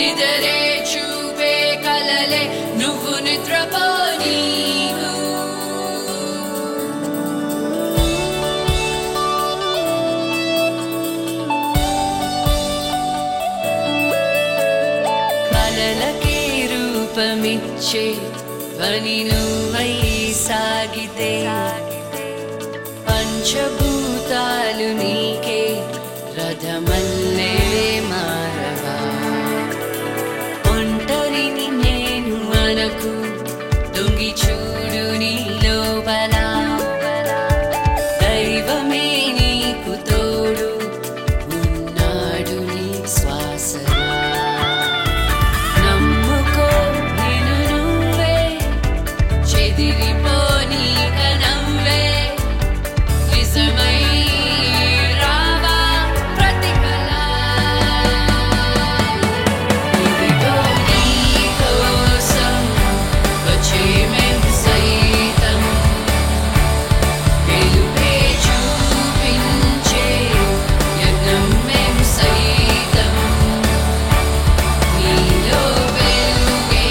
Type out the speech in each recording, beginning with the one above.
నిదరే చూపే కలలే నువ్వు నిద్రపో నీకు కలలకే రూపమిచ్చే ధ్వని నువ్వై సాగితే పంచభూతాలు నీకే రథమల్లే మారవా ఒంటరిని నేను మనకు దొంగి చూడు నీ లోపల దైవమే నీకు తోడు ఉన్నాడు నీ శ్వాసలా నమ్ముకో నిన్ను నువ్వే చెదిరిపో నీ కనవ్వే నిజమై రావా ప్రతి కళ ఇదిగో నీ కోసం వచ్చే మేము సైతం వెలుగే చూపించే యజ్ఞం మేము సైతం నీలో వెలుగే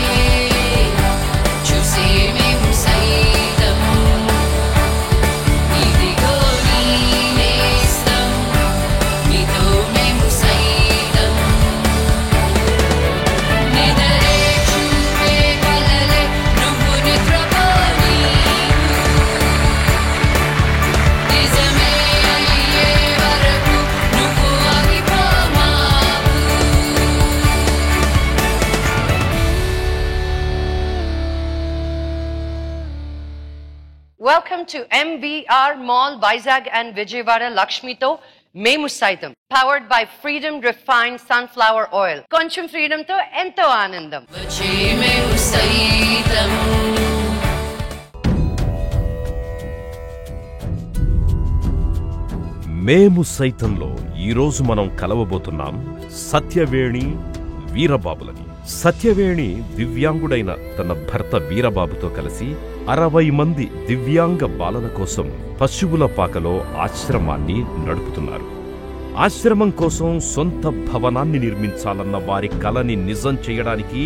చూసే మేము సైతం ఇదిగో నీ నేస్తం నీతో మేము సైతం నిదరే చూపే కలలే నువ్వు నిద్రపో నిజమే అయ్యే వరకు నువ్వు ఆగిపో మాకు Welcome to MBR Mall, Vizag and Vijayawada Lakshmito Memu Saitam, powered by Freedom Refined Sunflower Oil. Koncham freedom to ento anandam. వచ్చే మేము సైతం మేము సైతంలో ఈరోజు మనం కలవబోతున్నాం సత్యవేణి వీరబాబులని. సత్యవేణి దివ్యాంగుడైన తన భర్త వీరబాబుతో కలిసి 60 మంది దివ్యాంగ బాలల కోసం పశువుల పాకలో ఆశ్రమాన్ని నడుపుతున్నారు. ఆశ్రమం కోసం సొంత భవనాన్ని నిర్మించాలన్న వారి కలని నిజం చేయడానికి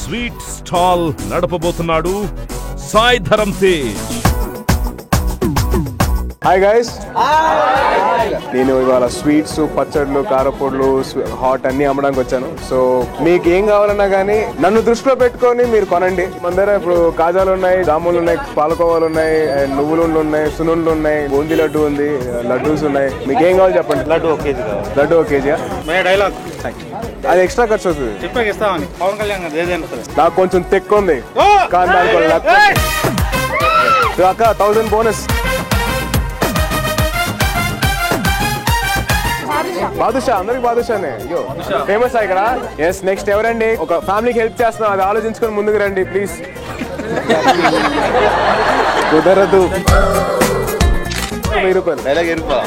స్వీట్ స్టాల్ నడపబోతున్నాడు సాయి ధరమ్ తేజ్. హాయ్ గైస్, నేను ఇవాళ స్వీట్స్, పచ్చళ్ళు, కారపొడులు, హాట్ అన్ని అమ్మడానికి వచ్చాను. సో మీకు ఏం కావాలన్నా కానీ నన్ను దృష్టిలో పెట్టుకొని మీరు కొనండి. మన దగ్గర ఇప్పుడు కాజాలు ఉన్నాయి, జాములు ఉన్నాయి, పాలకోవాలు ఉన్నాయి, నువ్వులు ఉన్నాయి, సున్నుండ్లు ఉన్నాయి, బూందీ లడ్డు ఉంది, లడ్డూస్ ఉన్నాయి. మీకు ఏం కావాలి చెప్పండి. లడ్డు ఒక కేజీ కావాలి. లడ్డు ఒక కేజీయా? మే డైలాగ్ అది ఎక్స్ట్రా ఖర్చు అవుతుంది. చెప్పాక ఇస్తామని పవన్ కళ్యాణ్ గారు ఏదైనా సరే. నాకు కొంచెం తెక్కు ఉంది కానీ దానికి అక్క 1000 బోనస్. బాదుషా, అందరికి బాదుషానే. అయ్యో ఫేమస్ ఇక్కడ. ఎస్, నెక్స్ట్ ఎవరండి? ఒక ఫ్యామిలీకి హెల్ప్ చేస్తున్నాం, అది ఆలోచించుకొని ముందుకు రండి ప్లీజ్. కుదరదు. 1000 రూపాయలు డైలాగ్ ఎరుపా.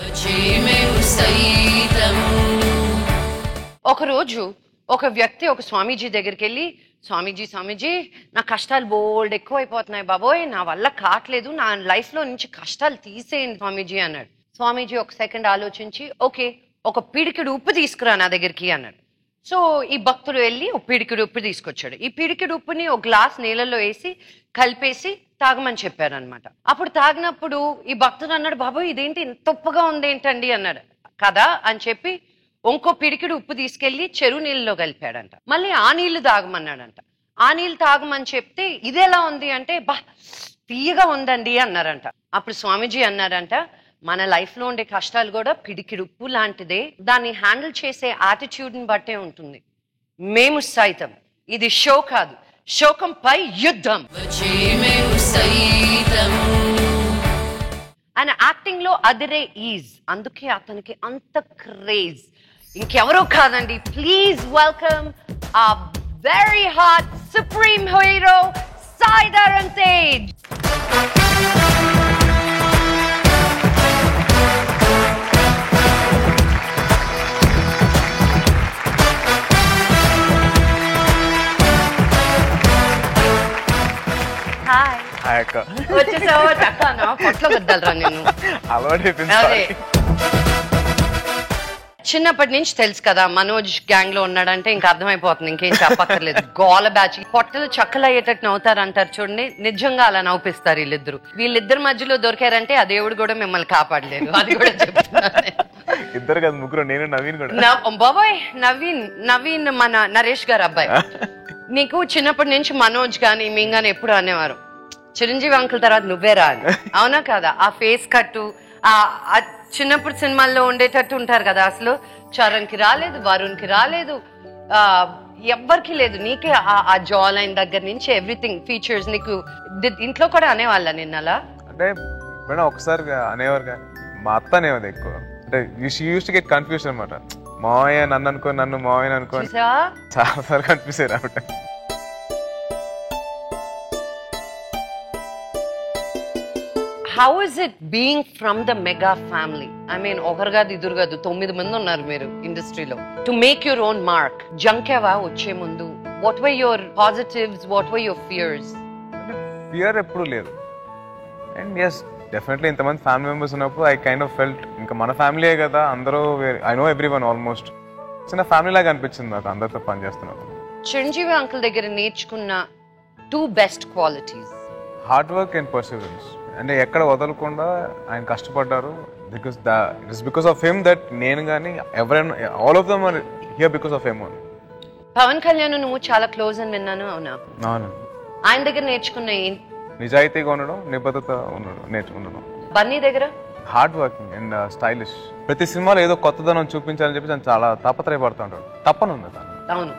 వచ్చే మేము సైతం ఒకరోజు ఒక వ్యక్తి ఒక స్వామీజీ దగ్గరికి వెళ్ళి, స్వామీజీ నా కష్టాలు బోల్డ్ ఎక్కువైపోతున్నాయి బాబోయ్, నా వల్ల కావట్లేదు, నా లైఫ్లో నుంచి కష్టాలు తీసేయండి స్వామీజీ అన్నాడు. స్వామీజీ ఒక సెకండ్ ఆలోచించి, ఓకే ఒక పిడికిడు ఉప్పు తీసుకురా నా దగ్గరికి అన్నాడు. సో ఈ భక్తుడు వెళ్ళి ఒక పిడికిడు ఉప్పు తీసుకొచ్చాడు. ఈ పిడికిడు ఉప్పుని ఒక గ్లాస్ నీళ్ళల్లో వేసి కలిపేసి తాగమని చెప్పారు అనమాట. అప్పుడు తాగినప్పుడు ఈ భక్తుడు అన్నాడు, బాబోయ్ ఇదేంటి ఇంత ఉప్పుగా ఉంది ఏంటండి అన్నాడు. కదా అని చెప్పి ఇంకో పిడికిడు ఉప్పు తీసుకెళ్లి చెరువు నీళ్ళలో కలిపాడంట. మళ్ళీ ఆ నీళ్లు తాగమన్నాడంట. ఆ నీళ్ళు తాగమని చెప్తే ఇది ఎలా ఉంది అంటే, బా తీయగా ఉందండి అన్నారంట. అప్పుడు స్వామీజీ అన్నారంట, మన లైఫ్ లో ఉండే కష్టాలు కూడా పిడికిడు ఉప్పు లాంటిదే, దాన్ని హ్యాండిల్ చేసే యాటిట్యూడ్ ని బట్టే ఉంటుంది. మేము సైతం ఇది షో కాదు, శోకంపై యుద్ధం. వచ్చే మేము సైతం ఆయన యాక్టింగ్ లో అదిరే ఈజ్, అందుకే అతనికి అంత క్రేజ్. ఇంకెవరో కాదండి, ప్లీజ్ వెల్కమ్ ఆ very hot supreme hero Sai Dharam Tej. Hi. Hi అక్క. వచ్చేసావా? చక్కనా పొట్లో వద్దలరా నేను. అలవాటు అయిపోయింది. అదే చిన్నప్పటి నుంచి తెలుసు కదా మనోజ్ గ్యాంగ్ లో ఉన్నాడంటే ఇంకా అర్థమైపోతుంది, ఇంకేం చెప్పక్కర్లేదు. గోల బ్యాచ్, పొట్టలు చక్కలు అయ్యేటట్టు నవ్వుతారు అంటారు చూడండి, నిజంగా అలా నవ్విస్తారు వీళ్ళిద్దరి మధ్యలో దొరికారంటే ఆ దేవుడు కూడా మిమ్మల్ని కాపాడలేదు, అది కూడా చెప్తున్నాను. ఇద్దరు కదా, ముగ్గురు, నేను నవీన్ కూడా. బాబాయ్ నవీన్ మన నరేష్ గారు అబ్బాయి. నీకు చిన్నప్పటి నుంచి మనోజ్ గాని మింగాని ఎప్పుడు అనేవారు చిరంజీవి అంకుల్ తర్వాత నువ్వేరా అని, అవునా కదా? ఆ ఫేస్ కట్టు, ఆ చిన్నప్పుడు సినిమాల్లో ఉండేటట్టు ఉంటారు కదా. అసలు చరణ్ కి రాలేదు, వరుణ్ కి రాలేదు, ఎవ్వరికి లేదు. నీకే ఆ జా లైన్ దగ్గర నుంచి ఎవ్రీథింగ్ ఫీచర్స్ నీకు. ఇంట్లో కూడా అనేవాళ్ళ నిన్న అలా? అంటే మేడం ఒకసారి అనేవారు కానీ మా అత్త అనేవారు ఎక్కువ. అంటే యూస్ టు గెట్ కన్ఫ్యూజన్ అనమాట. మావయ్య నన్ను అనుకో, నన్ను మావయ్య అనుకో, చాలా సార్లు కనిపిస్తారు అనమాట. How is it being from the mega family? I mean, ఒకరు కాదు ఇద్దరు కాదు 9 మంది ఉన్నారు మీరు ఇండస్ట్రీలో. To make your own mark. జంకేవా వచ్చే ముందు? What were your positives? What were your fears? Fear ఎప్పుడు లేదు. అండ్ ఎస్ డెఫినెట్లీ ఇంతమంది ఫ్యామిలీ మెంబర్స్ ఉన్నప్పుడు ఐ కైండ్ ఆఫ్ ఫెల్ట్ ఇంకా మన ఫ్యామిలీయే కదా, అందరూ I know every one almost. చిన్న ఫ్యామిలీ లాగా అనిపించింది నాకు అందరితో పని చేస్తున్నప్పుడు. చిరంజీవి అంకుల్ దగ్గర నేర్చుకున్న 2 best qualities? Hard work and Perseverance. అంటే ఎక్కడ వదలకుండా ఆయన కష్టపడ్డారు. బికాస్ ఆఫ్ హిమ్ దట్ నేను కానీ ఎవరైనా all of them are here because of him. Pavan Kalyan నువ్వు చాలా క్లోజ్ అని విన్నాను, అవునా? అవును. ఆయన దగ్గర నేర్చుకున్న నిజాయితీగా ఉండడం, నిబద్ధత నేర్చుకున్నాను. బన్నీ దగ్గర హార్డ్ వర్కింగ్ అండ్ స్టైలిష్. ప్రతి సినిమాలో ఏదో కొత్తదనం చూపించాలని చెప్పి నేను చాలా తాపత్రయపడుతుంటాడు. తప్పనుంది దాన్ని. అవును.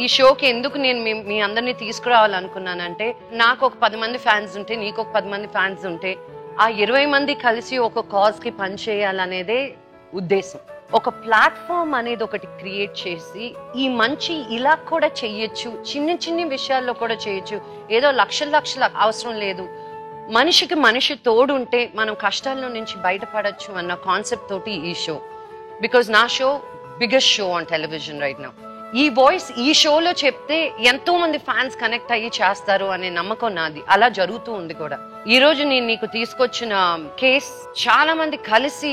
ఈ షోకి ఎందుకు నేను మీ అందరినీ తీసుకురావాలనుకున్నానంటే, నాకు ఒక 10 మంది ఫ్యాన్స్ ఉంటే, నీకు ఒక 10 మంది ఫ్యాన్స్ ఉంటే, ఆ 20 మంది కలిసి ఒక కాజ్ కి పని చేయాలనేదే ఉద్దేశం. ఒక ప్లాట్ఫామ్ అనేది ఒకటి క్రియేట్ చేసి ఈ మంచి ఇలా కూడా చెయ్యొచ్చు, చిన్న విషయాల్లో కూడా చేయొచ్చు, ఏదో లక్షల అవసరం లేదు, మనిషికి మనిషి తోడుంటే మనం కష్టాల్లో నుంచి బయటపడచ్చు అన్న కాన్సెప్ట్ తోటి ఈ షో. బికాజ్ నా show biggest show on television right now. ఈ వాయిస్ ఈ షోలో చెప్తే ఎంతో మంది ఫ్యాన్స్ కనెక్ట్ అయ్యి చేస్తారు అనే నమ్మకం నాది. అలా జరుగుతూ ఉంది కూడా. ఈ రోజు నేను నీకు తీసుకొచ్చిన కేస్ చాలా మంది కలిసి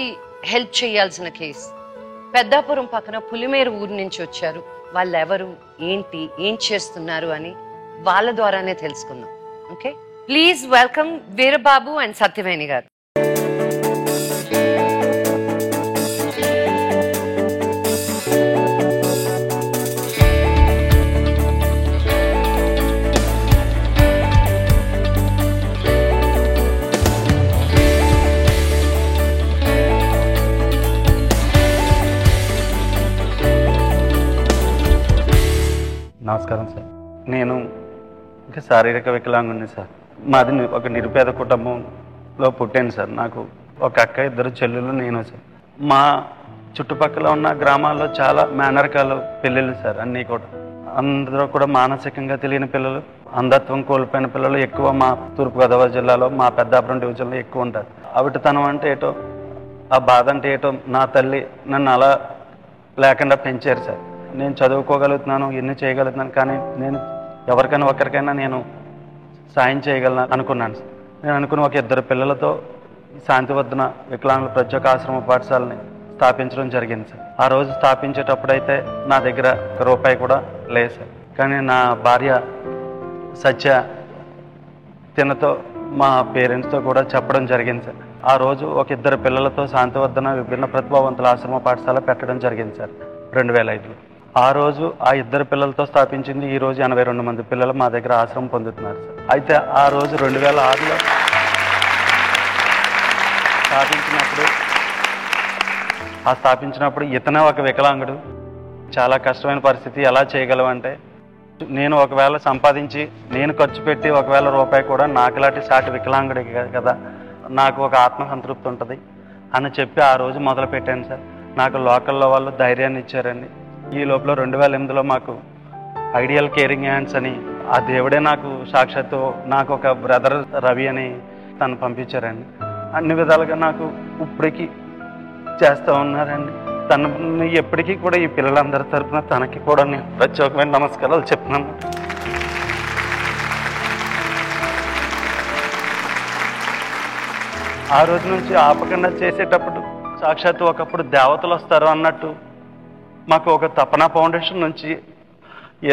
హెల్ప్ చేయాల్సిన కేస్. పెద్దాపురం పక్కన పులిమేరు ఊరు నుంచి వచ్చారు. వాళ్ళు ఎవరు, ఏంటి, ఏం చేస్తున్నారు అని వాళ్ళ ద్వారానే తెలుసుకుందాం. Okay, please welcome Veerababu and Satyaveni గారు. నమస్కారం సార్. నేను ఇంకా శారీరక వికలాంగుని సార్. మాది ఒక నిరుపేద కుటుంబంలో పుట్టాను సార్. నాకు ఒక అక్క, 2 చెల్లెలు, నేను సార్. మా చుట్టుపక్కల ఉన్న గ్రామాల్లో చాలా మేనరకాల పెళ్ళిళ్ళు సార్. అన్నీ కూడా అందరూ కూడా మానసికంగా తెలియని పిల్లలు, అంధత్వం కోల్పోయిన పిల్లలు ఎక్కువ మా తూర్పుగోదావరి జిల్లాలో, మా పెద్దాపురం డివిజన్లో ఎక్కువ ఉంటారు. అవిటితనం అంటే ఏటో, ఆ బాధ అంటే ఏటో నా తల్లి నన్ను అలా లేకుండా పెంచారు సార్. నేను చదువుకోగలుగుతున్నాను, ఎన్ని చేయగలుగుతున్నాను, కానీ నేను ఎవరికైనా ఒకరికైనా నేను సాయం చేయగలను అనుకున్నాను సార్. నేను అనుకున్న ఒక 2 పిల్లలతో శాంతివర్ధన వికలాంగుల ప్రత్యేక ఆశ్రమ పాఠశాలని స్థాపించడం జరిగింది సార్. ఆ రోజు స్థాపించేటప్పుడైతే నా దగ్గర ₹1 కూడా లేదు సార్. కానీ నా భార్య సత్య తినతో మా పేరెంట్స్తో కూడా చెప్పడం జరిగింది సార్. ఆ రోజు ఒక 2 పిల్లలతో శాంతివర్ధన విభిన్న ప్రతిభావంతుల ఆశ్రమ పాఠశాల పెట్టడం జరిగింది సార్ 2005లో. ఆ రోజు ఆ 2 పిల్లలతో స్థాపించింది. ఈ రోజు 82 మంది పిల్లలు మా దగ్గర ఆశ్రమం పొందుతున్నారు సార్. అయితే ఆ రోజు 2006లో స్థాపించినప్పుడు ఇతనే ఒక వికలాంగుడు. చాలా కష్టమైన పరిస్థితి. ఎలా చేయగలవంటే, నేను ఒకవేళ సంపాదించి నేను ఖర్చు పెట్టి ఒకవేళ ₹1 కూడా నాకులాంటి సాటి వికలాంగుడి కదా, నాకు ఒక ఆత్మసంతృప్తి ఉంటుంది అని చెప్పి ఆ రోజు మొదలు పెట్టాను సార్. నాకు లోకల్లో వాళ్ళు ధైర్యాన్ని ఇచ్చారండి. ఈ లోపల 2008లో మాకు ఐడియల్ కేరింగ్ హ్యాండ్స్ అని ఆ దేవుడే నాకు సాక్షాత్తు నాకు ఒక బ్రదర్ రవి అని తను పంపించారండి. అన్ని విధాలుగా నాకు ఇప్పటికీ చేస్తూ ఉన్నారండి. తను ఎప్పటికీ కూడా ఈ పిల్లలందరి తరఫున తనకి కూడా నేను ప్రత్యేకమైన నమస్కారాలు చెప్తున్నాను. ఆ రోజు నుంచి ఆపకుండా చేసేటప్పుడు సాక్షాత్తు ఒకప్పుడు దేవతలు వస్తారు అన్నట్టు మాకు ఒక తపన ఫౌండేషన్ నుంచి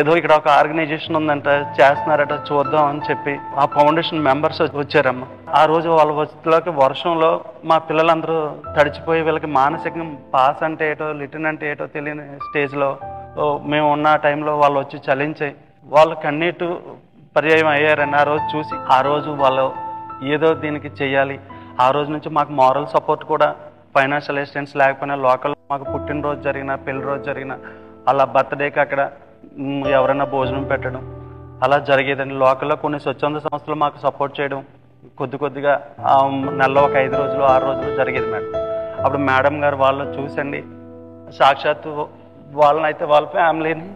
ఏదో ఇక్కడ ఒక ఆర్గనైజేషన్ ఉందంట, చేస్తున్నారట, చూద్దాం అని చెప్పి ఆ ఫౌండేషన్ మెంబర్స్ వచ్చారమ్మ. ఆ రోజు వాళ్ళ వచ్చేలోకి వర్షంలో మా పిల్లలందరూ తడిచిపోయి వీళ్ళకి మానసికంగా పాస్ అంటే ఏటో లిటన్ అంటే ఏటో తెలియని స్టేజ్లో మేము ఉన్న టైంలో వాళ్ళు వచ్చి చలించి వాళ్ళు కన్నీటు పర్యాయం అయ్యారని ఆ రోజు చూసి, ఆ రోజు వాళ్ళు ఏదో దీనికి చెయ్యాలి. ఆ రోజు నుంచి మాకు మారల్ సపోర్ట్ కూడా, ఫైనాన్షియల్ అసిస్టెన్స్ లేకపోయినా లోకల్ మాకు పుట్టినరోజు జరిగిన, పెళ్లి రోజు జరిగిన, అలా బర్త్డేకి అక్కడ ఎవరైనా భోజనం పెట్టడం అలా జరిగేదండి. లోకల్లో కొన్ని స్వచ్ఛంద సంస్థలు మాకు సపోర్ట్ చేయడం కొద్దిగా నెలలో ఒక 5 రోజులు 6 రోజులు జరిగేది మేడం. అప్పుడు మేడం గారు వాళ్ళు చూసండి, సాక్షాత్తు వాళ్ళనైతే వాళ్ళ ఫ్యామిలీని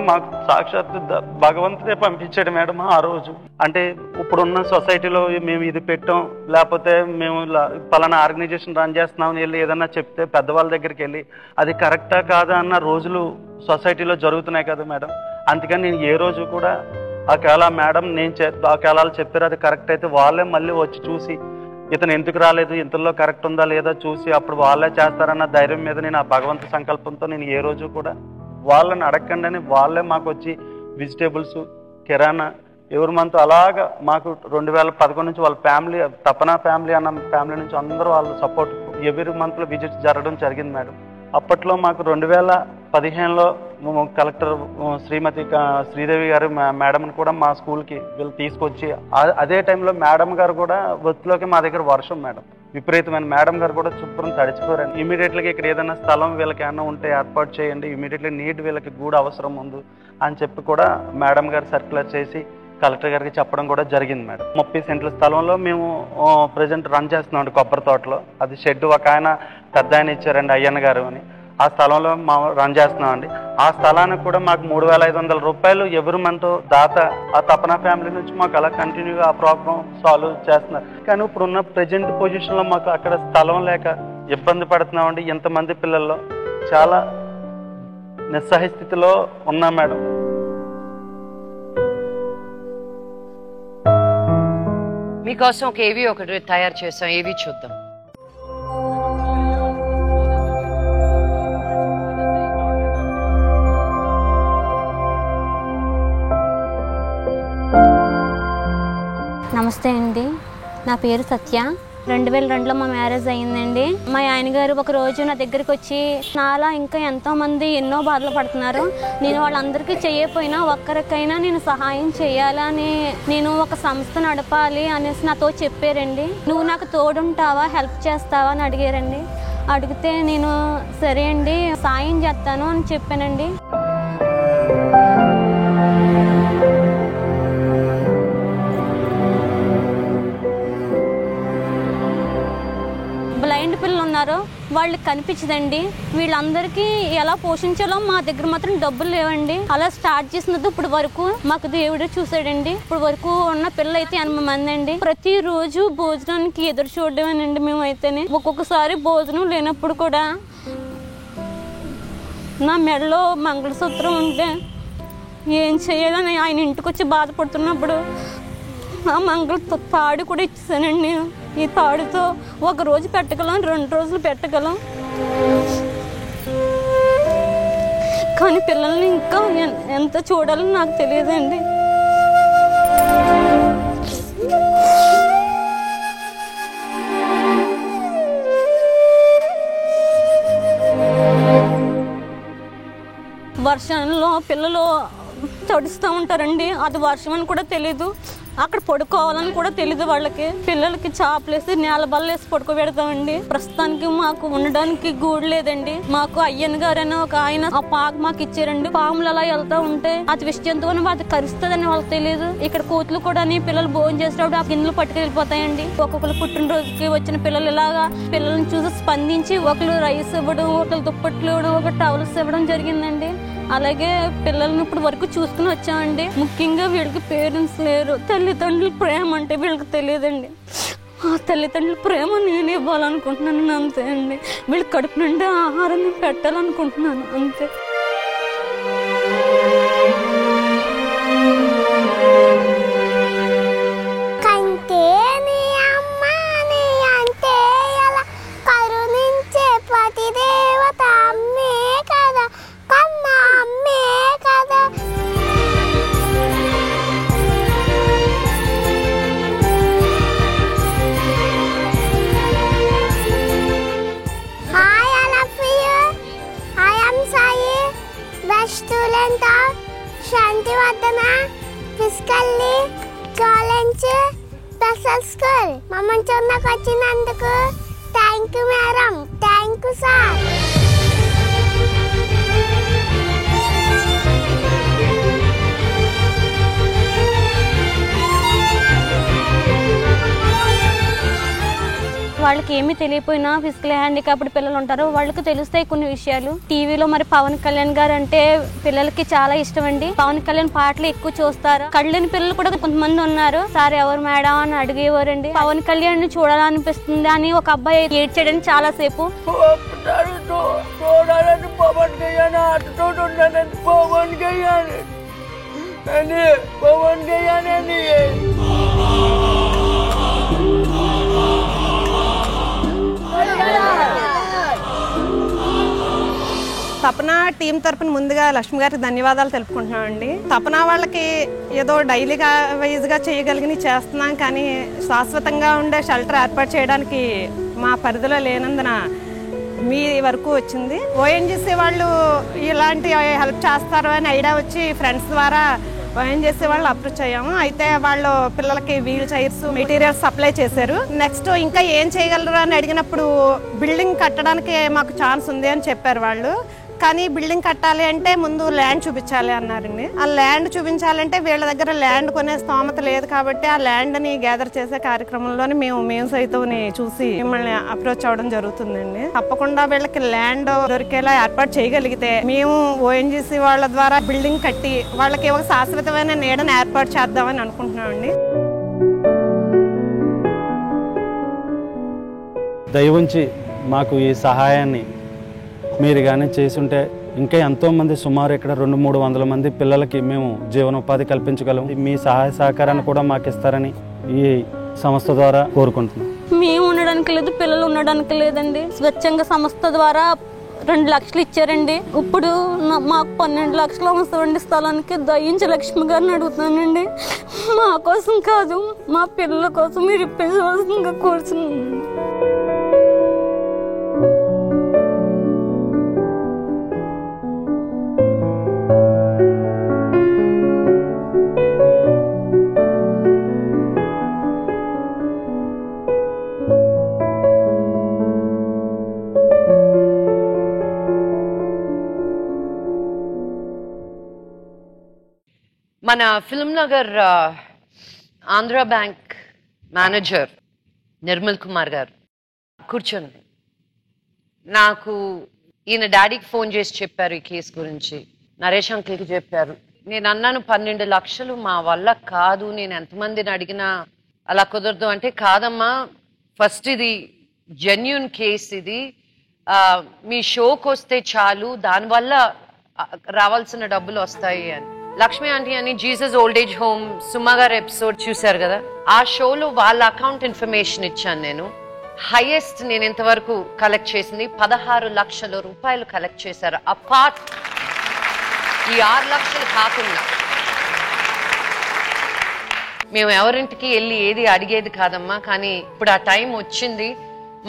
మాకు సాక్షాత్తు భగవంతుడే పంపించాడు మేడం. ఆ రోజు అంటే ఇప్పుడున్న సొసైటీలో మేము ఇది పెట్టాం, లేకపోతే మేము పలానా ఆర్గనైజేషన్ రన్ చేస్తున్నామని వెళ్ళి ఏదన్నా చెప్తే పెద్దవాళ్ళ దగ్గరికి వెళ్ళి అది కరెక్టా కాదా అన్న రోజులు సొసైటీలో జరుగుతున్నాయి కదా మేడం. అందుకని నేను ఏ రోజు కూడా ఒకవేళ మేడం ఒకవేళ వాళ్ళు చెప్పారు అది కరెక్ట్ అయితే వాళ్ళే మళ్ళీ వచ్చి చూసి ఇతను ఎందుకు రాలేదు, ఇంతలో కరెక్ట్ ఉందా లేదా చూసి అప్పుడు వాళ్ళే చేస్తారన్న ధైర్యం మీద నేను ఆ భగవంతు సంకల్పంతో నేను ఏ రోజు కూడా వాళ్ళని అడగకుండానే వాళ్ళే మాకు వచ్చి వెజిటేబుల్స్, కిరాణా ఎవరి మంత్ అలాగా మాకు 2011 నుంచి వాళ్ళ ఫ్యామిలీ, తపన ఫ్యామిలీ అన్న ఫ్యామిలీ నుంచి అందరూ వాళ్ళ సపోర్ట్ ఎవరి మంత్లో విజిట్ జరగడం జరిగింది మేడం. అప్పట్లో మాకు 2015లో కలెక్టర్ శ్రీమతి శ్రీదేవి గారు మేడంని కూడా మా స్కూల్కి వీళ్ళు తీసుకొచ్చి, అదే టైంలో మేడం గారు కూడా వృత్తిలోకి మా దగ్గర వర్షం మేడం విపరీతమైన, మేడం గారు కూడా శుభ్రం తడిచిపోరండి. ఇమీడియట్గా ఇక్కడ ఏదైనా స్థలం వీళ్ళకి ఏమైనా ఉంటే ఏర్పాటు చేయండి, ఇమీడియట్లీ నీట్ వీళ్ళకి గూడు అవసరం ఉంది అని చెప్పి కూడా మేడం గారు సర్క్యులర్ చేసి కలెక్టర్ గారికి చెప్పడం కూడా జరిగింది మేడం. 30 సెంట్ల స్థలంలో మేము ప్రజెంట్ రన్ చేస్తున్నాం కొబ్బరి తోటలో. అది షెడ్ ఒక ఆయన పెద్ద ఆయన ఇచ్చారండి, అయ్యన్న గారు అని. ఆ స్థలంలో రన్ చేస్తున్నామండి. ఆ స్థలానికి కూడా మాకు 3,500 రూపాయలు ఎవరి మంత్ దాత ఆ తపన ఫ్యామిలీ నుంచి మాకు అలా కంటిన్యూగా ఆ ప్రాబ్లం సాల్వ్ చేస్తున్నారు. కానీ ఇప్పుడున్న ప్రజెంట్ పొజిషన్లో మాకు అక్కడ స్థలం లేక ఇబ్బంది పడుతున్నామండి. ఎంతమంది పిల్లల్లో చాలా నిస్సహాయ స్థితిలో ఉన్నాం మేడం. మీకోసం ఒక ఏవి ఒకటి తయారు చేసాం, ఏవి చూద్దాం. నమస్తే అండి, నా పేరు సత్య. 2002లో మా మ్యారేజ్ అయ్యిందండి. మా ఆయన గారు ఒక రోజు నా దగ్గరికి వచ్చి, నాలా ఇంకా ఎంతోమంది ఎన్నో బాధలు పడుతున్నారు, నేను వాళ్ళందరికీ చేయకపోయినా ఒక్కరికైనా నేను సహాయం చేయాలని, నేను ఒక సంస్థ నడపాలి అనేసి నాతో చెప్పారండి. నువ్వు నాకు తోడుంటావా, హెల్ప్ చేస్తావా అని అడిగారండి. అడిగితే నేను సరే అండి సాయం చేస్తాను అని చెప్పానండి. బ్లైండ్ పిల్లలు ఉన్నారు, వాళ్ళకి కనిపించదండి. వీళ్ళందరికీ ఎలా పోషించాలో మా దగ్గర మాత్రం డబ్బులు లేవండి. అలా స్టార్ట్ చేసినది ఇప్పుడు వరకు మాకు దేవుడే చూసాడండి. ఇప్పుడు వరకు ఉన్న పిల్లలు అయితే 80 మంది అండి. ప్రతిరోజు భోజనానికి ఎదురు చూడమేనండి మేమైతేనే. ఒక్కొక్కసారి భోజనం లేనప్పుడు కూడా నా మెడలో మంగళసూత్రం ఉంటే ఏం చేయాలని ఆయన ఇంటికి వచ్చి బాధపడుతున్నప్పుడు ఆ తాడు కూడా ఇచ్చేసానండి. ఈ తాడుతో 1 రోజు పెట్టగలం, 2 రోజులు పెట్టగలం, కానీ పిల్లల్ని ఇంకా ఎంత చూడాలని నాకు తెలియదండి. వర్షంలో పిల్లలు తడుస్తూ ఉంటారండి, అది వర్షం అని కూడా తెలీదు, అక్కడ పడుకోవాలని కూడా తెలీదు వాళ్ళకి. పిల్లలకి చాపలేసి నేల బల్లేసి పడుకోబెడతామండి. ప్రస్తుతానికి మాకు ఉండడానికి గూడు లేదండి. మాకు అయ్యన్ గారని ఒక ఆయన ఆ పాక మాకు ఇచ్చారండి. పాములు అలా వెళ్తా ఉంటే అది విష జంతువుని అది కరుస్తుందని వాళ్ళకి తెలియదు. ఇక్కడ కోతులు కూడా పిల్లలు భోజనం చేసేటప్పుడు ఆ గిన్నెలు పట్టుకెళ్ళిపోతాయండి. ఒక్కొక్కరు పుట్టినరోజుకి వచ్చిన పిల్లలు ఇలాగా పిల్లల్ని చూసి స్పందించి ఒకరు రైస్ ఇవ్వడం, ఒకరు దుప్పట్లు ఇవ్వడం, ఒక టవల్స్ ఇవ్వడం జరిగిందండి. అలాగే పిల్లల్ని ఇప్పుడు వరకు చూసుకుని వచ్చామండి. ముఖ్యంగా వీళ్ళకి పేరెంట్స్ లేరు. తల్లిదండ్రుల ప్రేమ అంటే వీళ్ళకి తెలియదండి. ఆ తల్లిదండ్రుల ప్రేమ నేను ఇవ్వాలనుకుంటున్నాను అంతే అండి. వీళ్ళకి కడుపు నిండా ఆహారాన్ని పెట్టాలనుకుంటున్నాను అంతే. Student of Shantivardhana physically challenge special school. మమ్మల్ని చూడడానికి వచ్చినందుకు thank you madam. Thank you sir. వాళ్ళకి ఏమీ తెలియపోయినా ఫిజికల్ హ్యాండిక్యాప్డ్ పిల్లలు ఉంటారు, వాళ్ళకి తెలుస్తాయి కొన్ని విషయాలు. టీవీలో మరి పవన్ కళ్యాణ్ గారు అంటే పిల్లలకి చాలా ఇష్టం అండి. పవన్ కళ్యాణ్ పాటలు ఎక్కువ చూస్తారు. కళ్ళని పిల్లలు కూడా కొంతమంది ఉన్నారు. సార్ ఎవరు మేడం అని అడిగేవారండి. పవన్ కళ్యాణ్ చూడాలనిపిస్తుంది అని ఒక అబ్బాయి ఏడ్చాడని చాలా సేపు. తపన టీం తరపున ముందుగా లక్ష్మి గారికి ధన్యవాదాలు తెలుపుకుంటున్నామండి. తపన వాళ్ళకి ఏదో డైలీగా వైజ్గా చేయగలిగిన చేస్తున్నాం, కానీ శాశ్వతంగా ఉండే షెల్టర్ ఏర్పాటు చేయడానికి మా పరిధిలో లేనందున మీ వరకు వచ్చింది. ఓఎన్జీసీ వాళ్ళు ఇలాంటి హెల్ప్ చేస్తారు అని ఐడియా వచ్చి ఫ్రెండ్స్ ద్వారా ఓఎన్జీసీ వాళ్ళు అప్రోచ్ అయ్యాము. అయితే వాళ్ళు పిల్లలకి వీల్ చైర్స్ మెటీరియల్స్ సప్లై చేశారు. నెక్స్ట్ ఇంకా ఏం చేయగలరు అని అడిగినప్పుడు బిల్డింగ్ కట్టడానికి మాకు ఛాన్స్ ఉంది అని చెప్పారు వాళ్ళు. కానీ బిల్డింగ్ కట్టాలి అంటే ముందు ల్యాండ్ చూపించాలి అన్నారండి. ఆ ల్యాండ్ చూపించాలంటే వీళ్ళ దగ్గర ల్యాండ్ కొనే స్తోమత లేదు కాబట్టి ఆ ల్యాండ్ని గ్యాదర్ చేసే కార్యక్రమంలోనే మేము సైతం చూసి మిమ్మల్ని అప్రోచ్ అవ్వడం జరుగుతుందండి. తప్పకుండా వీళ్ళకి ల్యాండ్ దొరికేలా ఏర్పాటు చేయగలిగితే మేము ఓఎన్జీసీ వాళ్ళ ద్వారా బిల్డింగ్ కట్టి వాళ్ళకి ఒక శాశ్వతమైన నీడను ఏర్పాటు చేద్దామని అనుకుంటున్నామండి. దయవుంచి మాకు ఈ సహాయాన్ని మీరు కానీ చేసుంటే ఇంకా ఎంతోమంది సుమారు ఇక్కడ 200-300 మంది పిల్లలకి మేము జీవనోపాధి కల్పించగలం. మీ సహాయ సహకారాన్ని కూడా మాకు ఇస్తారని ఈ సంస్థ ద్వారా కోరుకుంటున్నాం. మేము ఉండడానికి లేదు, పిల్లలు ఉండడానికి లేదండి. స్వచ్ఛంగా సంస్థ ద్వారా 2 లక్షలు ఇచ్చారండి. ఇప్పుడు మాకు 12 లక్షలు అవసరం స్థలానికి దయించి లక్ష్మి గారిని అడుగుతానండి. మా కోసం కాదు, మా పిల్లల కోసం మీరు ఇప్పించవలసిందిగా కోరుతున్నాను. మన film Nagar Andhra bank manager Nirmal Kumar గారు కూర్చొని నాకు ఈయన డాడీకి ఫోన్ చేసి చెప్పారు ఈ కేసు గురించి. నరేష్ అంకుల్కి చెప్పారు. నేను అన్నాను 12 లక్షలు మా వల్ల కాదు, నేను ఎంతమందిని అడిగినా అలా కుదరదు అంటే, కాదమ్మా ఫస్ట్ ఇది జెన్యూన్ కేస్, ఇది మీ షోకి వస్తే చాలు, దానివల్ల రావాల్సిన డబ్బులు వస్తాయి అని. లక్ష్మి ఆంటీ అని జీసస్ ఓల్డ్ ఏజ్ హోమ్ సుమా గారు ఎపిసోడ్ చూశారు కదా, ఆ షోలో వాళ్ళ అకౌంట్ ఇన్ఫర్మేషన్ ఇచ్చాను నేను. హైయెస్ట్ నేను ఇంతవరకు కలెక్ట్ చేసింది 16 లక్షల రూపాయలు కలెక్ట్ చేశారు. అపార్ట్ ఈ 6 లక్షలు కాకుండా మేము ఎవరింటికి వెళ్ళి ఏది అడిగేది కాదమ్మా, కానీ ఇప్పుడు ఆ టైం వచ్చింది,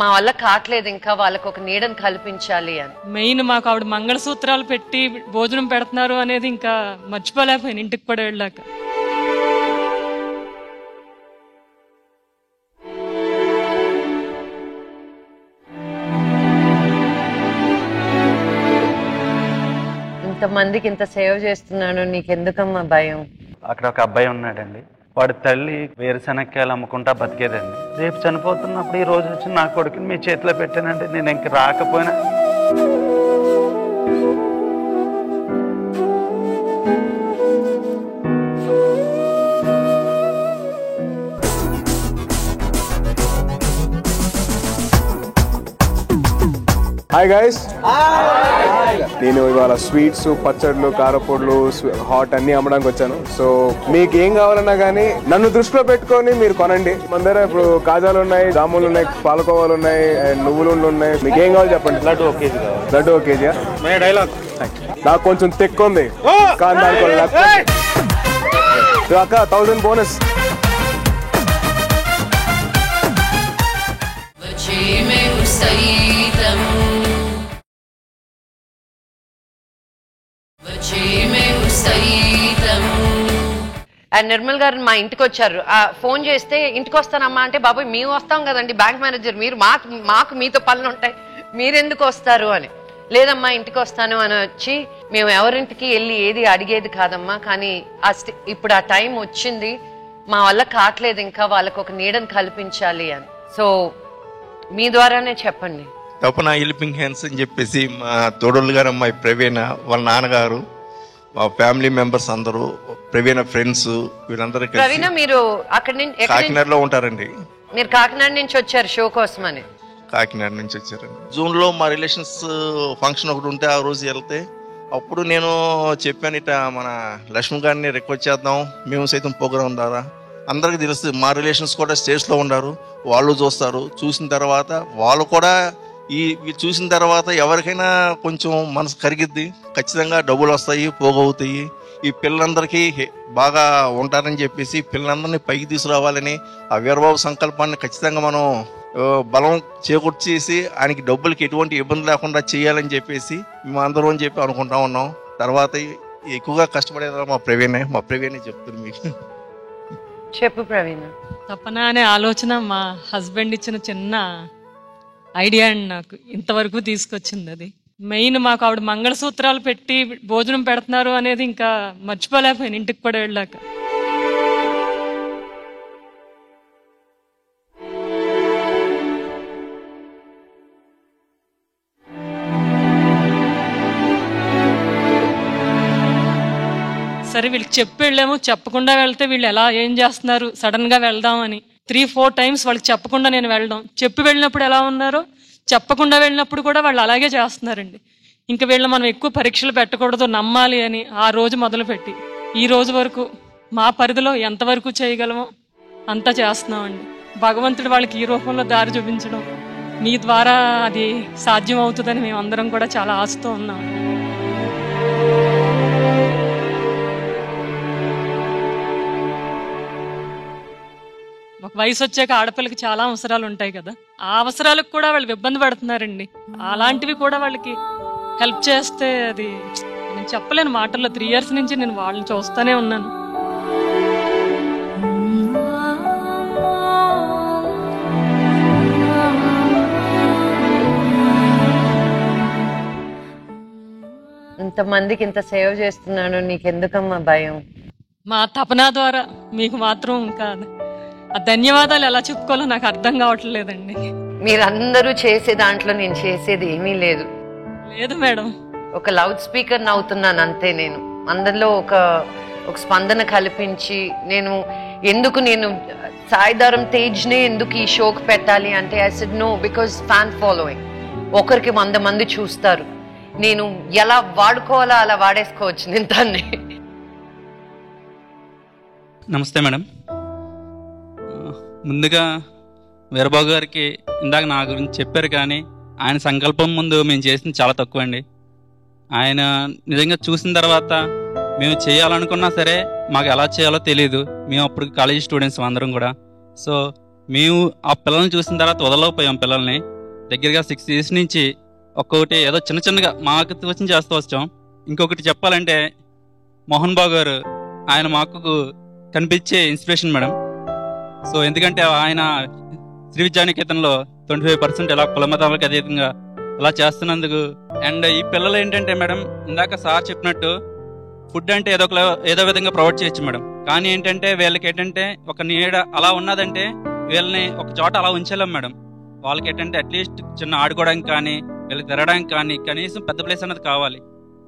మా వల్ల కావట్లేదు, ఇంకా వాళ్ళకు ఒక నీడను కల్పించాలి అని. మెయిన్ మాకు ఆవిడ మంగళసూత్రాలు పెట్టి భోజనం పెడుతున్నారు అనేది ఇంకా మర్చిపోలేకపోయాను ఇంటికి కూడా వెళ్ళాక. ఇంతమందికి ఇంత సేవ చేస్తున్నాను, నీకెందుకమ్మా భయం? అక్కడ ఒక అబ్బాయి ఉన్నాడండి, వాడి తల్లి వేరుశనక్కాయలు అమ్ముకుంటా బతికేదండి. రేపు చనిపోతున్నప్పుడు ఈ రోజు వచ్చి నా కొడుకుని మీ చేతిలో పెట్టానండి. నేను ఇంక రాకపోయినా హాయ్ గైస్, నేను ఇవాళ స్వీట్స్, పచ్చళ్ళు, కారపొడులు, హాట్ అన్ని అమ్మడానికి వచ్చాను. సో మీకు ఏం కావాలన్నా కానీ నన్ను దృష్టిలో పెట్టుకొని మీరు కొనండి. మన దగ్గర ఇప్పుడు కాజాలు ఉన్నాయి, జాములు ఉన్నాయి, పాలకోవాలు ఉన్నాయి, నువ్వులు ఉన్నాయి. మీకు ఏం కావాలి చెప్పండి. లడ్డు 1 కేజీ కావాలి. లడ్డు 1 కేజీ. డైలాగ్ నాకు కొంచెం తెక్కు ఉంది కానీ దానికి అక్క 1000 బోనస్. Vachime అండ్ నిర్మల్ గారు మా ఇంటికి వచ్చారు. ఫోన్ చేస్తే ఇంటికి వస్తానమ్మా అంటే, బాబాయ్ మేము వస్తాం కదండి బ్యాంక్ మేనేజర్, మీరు మాకు మీతో పనులు ఉంటాయి, మీరెందుకు వస్తారు అని. లేదమ్మా ఇంటికి వస్తాను అని వచ్చి, మేము ఎవరింటికి వెళ్ళి ఏది అడిగేది కాదమ్మా, కానీ ఇప్పుడు ఆ టైం వచ్చింది, మా వల్ల కావట్లేదు, ఇంకా వాళ్ళకు ఒక నీడను కల్పించాలి అని. సో మీ ద్వారానే చెప్పండి. తపన హెల్పింగ్ హ్యాండ్స్ అని చెప్పేసి మా తోడోళ్ళు గారు అమ్మాయి ప్రవీణ, వాళ్ళ నాన్నగారు, మా ఫ్యామిలీ మెంబర్స్ అందరూ, ప్రవీణ ఫ్రెండ్స్, వీళ్ళందరూ ప్రవీణ మీరు అక్కడి నుంచి కాకినాడలో ఉంటారండి. మీరు కాకినాడ నుంచి వచ్చారు షో కోసం అని? కాకినాడ నుంచి వచ్చారండి. జూన్లో మా రిలేషన్స్ ఫంక్షన్ ఒకటి ఉంటే ఆ రోజు వెళ్తే అప్పుడు నేను చెప్పాను, ఇట మన లక్ష్మి గారిని రిక్వెస్ట్ చేద్దాం, మేము సైతం ప్రోగ్రాం ద్వారా అందరికీ తెలుస్తుంది, మా రిలేషన్స్ కూడా స్టేజ్లో ఉన్నారు, వాళ్ళు చూస్తారు. చూసిన తర్వాత వాళ్ళు కూడా చూసిన తర్వాత ఎవరికైనా కొంచెం మనసు కరిగిద్ది, ఖచ్చితంగా డబ్బులు వస్తాయి, పోగవుతాయి, ఈ పిల్లలందరికీ బాగా ఉంటారని చెప్పేసి పిల్లలందరినీ పైకి తీసుకురావాలని ఆ వీరబాబు సంకల్పాన్ని ఖచ్చితంగా మనం బలం చేకూర్చేసి ఆయనకి డబ్బులకి ఎటువంటి ఇబ్బంది లేకుండా చేయాలని చెప్పేసి మేము అందరం అని చెప్పి అనుకుంటా ఉన్నాం. తర్వాత ఎక్కువగా కష్టపడేదా మా ప్రవీణే చెప్తుంది మీకు. చెప్పు ప్రవీణ. తపన అనే ఆలోచన మా హస్బెండ్ ఇచ్చిన చిన్న ఐడియా అండి, నాకు ఇంతవరకు తీసుకొచ్చింది అది. మెయిన్ మాకు ఆవిడ మంగళసూత్రాలు పెట్టి భోజనం పెడుతున్నారు అనేది ఇంకా మర్చిపోలేకపోయాను ఇంటికి కూడా వెళ్ళాక. సరే వీళ్ళకి చెప్పి వెళ్ళాము, చెప్పకుండా వెళ్తే వీళ్ళు ఎలా ఏం చేస్తున్నారు, సడన్ గా వెళ్దామని 3-4 times వాళ్ళకి చెప్పకుండా నేను వెళ్ళడం, చెప్పి వెళ్ళినప్పుడు ఎలా ఉన్నారో చెప్పకుండా వెళ్ళినప్పుడు కూడా వాళ్ళు అలాగే చేస్తున్నారండి. ఇంకా వీళ్ళు మనం ఎక్కువ పరీక్షలు పెట్టకూడదు, నమ్మాలి అని ఆ రోజు మొదలుపెట్టి ఈ రోజు వరకు మా పరిధిలో ఎంతవరకు చేయగలమో అంతా చేస్తున్నామండి. భగవంతుడు వాళ్ళకి ఈ రూపంలో దారి చూపించడం, మీ ద్వారా అది సాధ్యం అవుతుందని మేము అందరం కూడా చాలా ఆశతో ఉన్నాం. ఒక వయసు వచ్చాక ఆడపిల్లకి చాలా అవసరాలు ఉంటాయి కదా, ఆ అవసరాలకు కూడా వాళ్ళు ఇబ్బంది పడుతున్నారండి. అలాంటివి కూడా వాళ్ళకి హెల్ప్ చేస్తే అది నేను చెప్పలేను మాటల్లో. 3 years నుంచి నేను వాళ్ళని చూస్తూనే ఉన్నాను. ఇంతమందికి ఇంత సేవ చేస్తున్నాను, నీకెందుకమ్మా భయం? మా తపన ద్వారా మీకు మాత్రం ఇంకా ఆ ధన్యవాదాలు ఎలా చెప్పుకోవాలో నాకు అర్థం కావట్లేదండి. మీరందరూ చేసే దాంట్లో నేను చేసేది ఏమీ లేదు. లేదు మేడం, ఒక లౌడ్ స్పీకర్ అవుతున్నాను అంతే. నేను అందరిలో ఒక స్పందన కల్పించి, నేను సాయిధరం తేజ్నే ఎందుకు ఈ షోకి పెట్టాలి అంటే I said no, because fan following. ఒకరికి 100 మంది చూస్తారు, నేను ఎలా వాడుకోవాలో అలా వాడేసుకోవచ్చు నేను దాన్ని. నమస్తే మేడం. ముందుగా వీరబాబు గారికి ఇందాక నా గురించి చెప్పారు, కానీ ఆయన సంకల్పం ముందు మేము చేసింది చాలా తక్కువ అండి. ఆయన నిజంగా చూసిన తర్వాత మేము చేయాలనుకున్నా సరే మాకు ఎలా చేయాలో తెలియదు. మేము అప్పుడు కాలేజీ స్టూడెంట్స్ అందరం కూడా. సో మేము ఆ పిల్లల్ని చూసిన తర్వాత వదలకపోయాం. పిల్లల్ని దగ్గరగా 6 years నుంచి ఒక్కొక్కటి ఏదో చిన్నగా మాకు తోచిన చేస్తూ వచ్చాం. ఇంకొకటి చెప్పాలంటే మోహన్ బాబు గారు, ఆయన మాకు కనిపించే ఇన్స్పిరేషన్ మేడం. సో ఎందుకంటే ఆయన శ్రీ విద్యానికేతన్లో 25% ఇలా కుల మతాలకు అతీతంగా ఇలా చేస్తున్నందుకు. అండ్ ఈ పిల్లలు ఏంటంటే మేడం, ఇందాక సార్ చెప్పినట్టు ఫుడ్ అంటే ఏదో విధంగా ప్రొవైడ్ చేయొచ్చు మేడం, కానీ ఏంటంటే వీళ్ళకి ఏంటంటే ఒక నీడ అలా ఉన్నదంటే వీళ్ళని ఒక చోట అలా ఉంచలేం మేడం. వాళ్ళకి ఏంటంటే అట్లీస్ట్ చిన్న ఆడుకోవడానికి కానీ వీళ్ళకి తిరగడానికి కానీ కనీసం పెద్ద ప్లేస్ అనేది కావాలి.